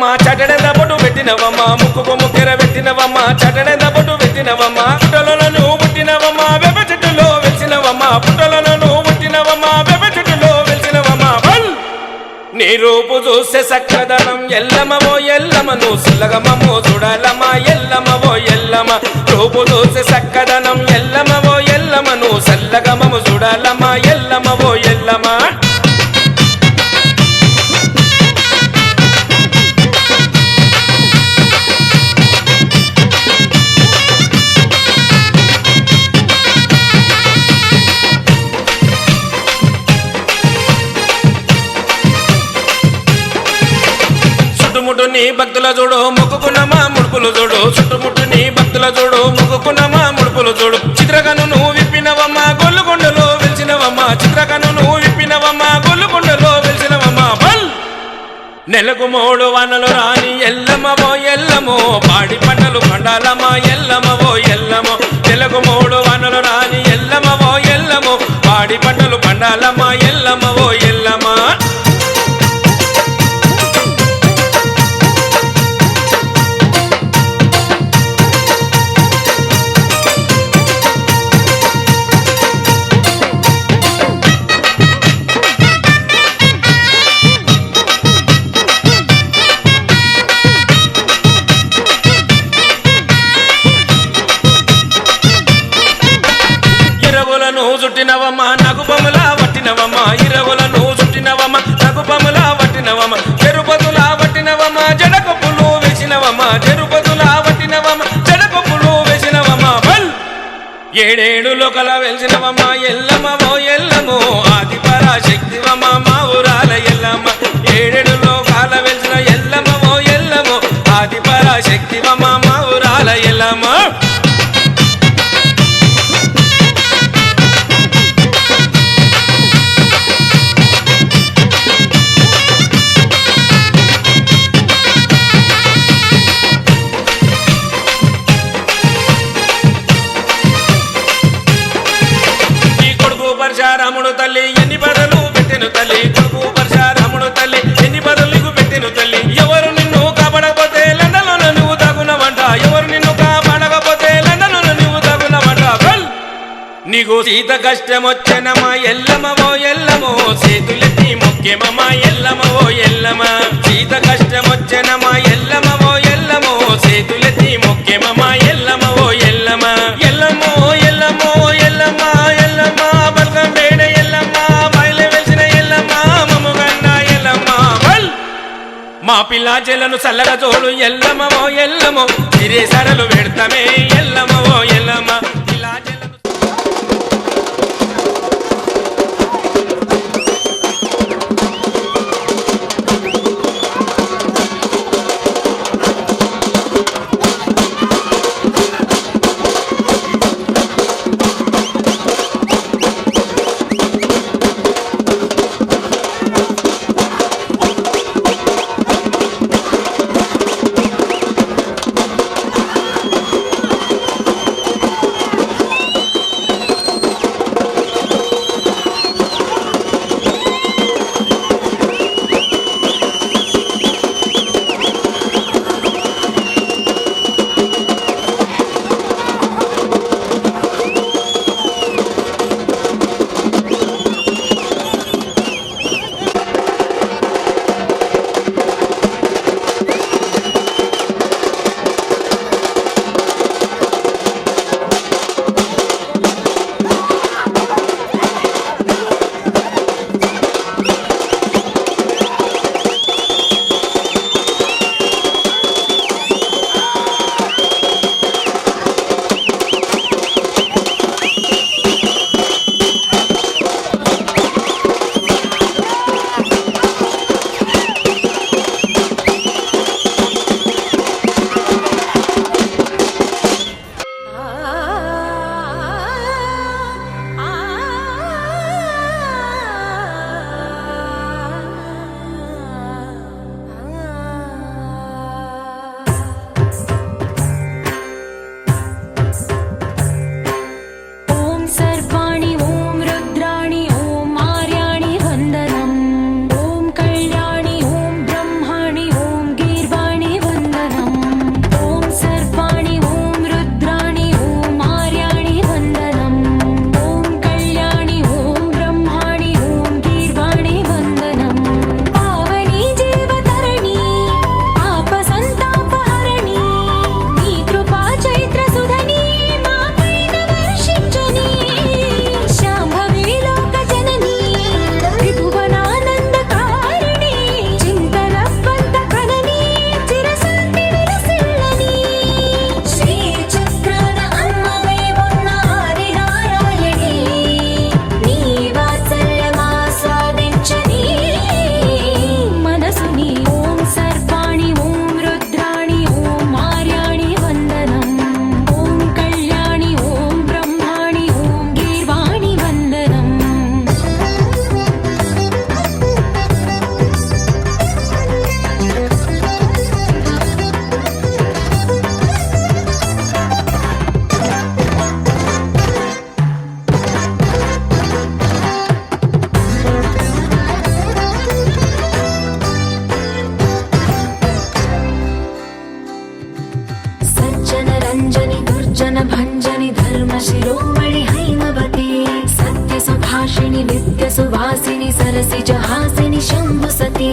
పెట్టినవమ్మా చటడెంద బొట్టు పెట్టినవమ్మా ముక్కుకు ముక్కెర పెట్టినవమ్మా చటడెంద బొట్టు పెట్టినవమ్మా పుట్టలలో నువ్వు పుట్టినవమ్మా వేప చెట్టులో వెలిసినవమ్మా పుట్టలలో నువ్వు పుట్టినవమ్మా వేప చెట్టులో వెలిసినవమ్మా నీ రూపు చూసే సక్కదనం ఎల్లమవో ఎల్లమ నువ్వు సుల్లగమో చూడాలమ్మా ఎల్లమవో ఎల్లమ రూపు చూసే సక్కదనం ఎల్లమవో ఎల్లమ నువ్వు సల్లగమము చూడాలమ్మా ఎల్లమవో ఎల్లమ చుట్టుముట్టు నీ భక్తుల చూడు మొక్కుకున్నమా ముడుపులు చూడు చుట్టుముట్టు నీ భక్తుల చూడు మొక్కుకున్నమా ముడుపులు చూడు చిత్రకను నువ్వు విప్పినవమ్మా గొల్లుకొండలో వెలిసినవమ్మా చిత్రకను నువ్వు విప్పినవమ్మా గొల్లుకొండలో వెలిసినవమ్మా బల్ నెలకు 3 వానలు రాని ఎల్లమవో ఎల్లమో పాడి పంటలు పండాలమ్మా ఎల్లమవో ఎల్లమో నెలకు 3 వానలు రాని ఎల్లమవో ఎల్లమో పాడి పంటలు పండాలమ్మా ఎల్లమవో ఎల్లమా చుట్టినవమ్మా నగుపములా వట్టినవమ్మా ఇరవులను చుట్టినవమ్మా నగుపములా వట్టినవమ్మా చెరుపతులా వట్టినవమ్మా జడకొప్పులు వేసినవమ్మా చెరుపతులా వట్టినవమ్మా జడకొప్పులు వేసినవమ్మా బల్ 7 లోకల వెలిసినవమ్మా ఎల్లమవో ఎల్లమో ఆది పరాశక్తివమ్మా మా ఊరాల ఎల్లమ్మ 7 లోకాల వెలిసిన ఎల్లమవో ఎల్లమో ఆది పరాశక్తివమ్మా మా ఊరాల ఎల్లమ్మ పరశురాముడు తల్లి ఎన్ని పదలు పెట్టెను తల్లి కొడుకు పరశురాముడు తల్లి ఎన్ని పదలు నీకు పెట్టెను తల్లి ఎవరు నిన్ను కాపాడకపోతే లండన్లో నువ్వు తగునవంట ఎవరు నిన్ను కాపాడకపోతే లండన్లో నువ్వు తగునవంట నీకు సీత కష్టం వచ్చెనమా ఎల్లమవో ఎల్లమో చేతులెత్తి ముఖ్యమమ్మా ఎల్లమవో ఎల్లమ సీత కష్టం వచ్చెనమా ఎల్లమవో ఎల్లమో చేతులెత్తి ముఖ్యమమ్మా ఎల్లమవో ఎల్లమ ఎల్లమో ఎల్లమో ఎల్లమ ఎల్లమ మా పిల్లా చెల్లను చల్లగా చూడు ఎల్లమవో ఎల్లమో తిరే సరలు పెడతామే ఎల్లమవో ఎల్లమ పిల్లా చెల్లను सरसिजहासिनि शम्भुसती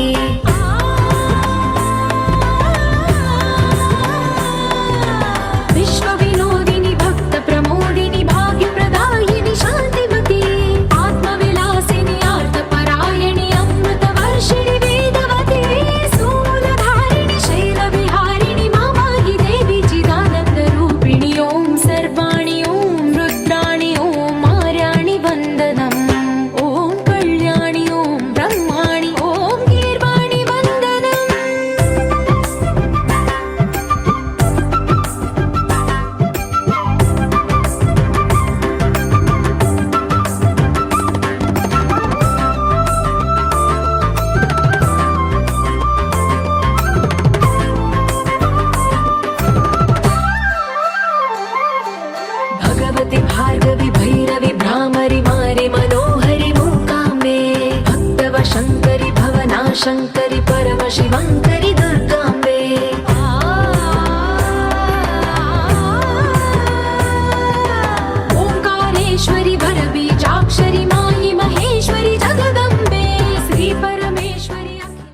विश्वविनोदिनि भक्तप्रमोदिनि भाग्यप्रदायिनि शान्तिमती आत्मविलासिनि आर्तपरायणि अमृतवर्षिणि वेदवती शूलधारिणि शैलविहारिणि मामाहि देवी चिदानन्दरूपिणि ॐ सर्वाणि ॐ रुद्राणि ॐ मार्याणि वन्दनम् ॐ कल्याणि ॐ ब्रह्माणि ॐ गीर्वाणि वन्दनम् भगवति भार्गवि भैरवि भ्रामरि मारि मनोहरि मूकाम्बे भक्तव शङ्करि भवनाशङ्करि परमशिवङ्करि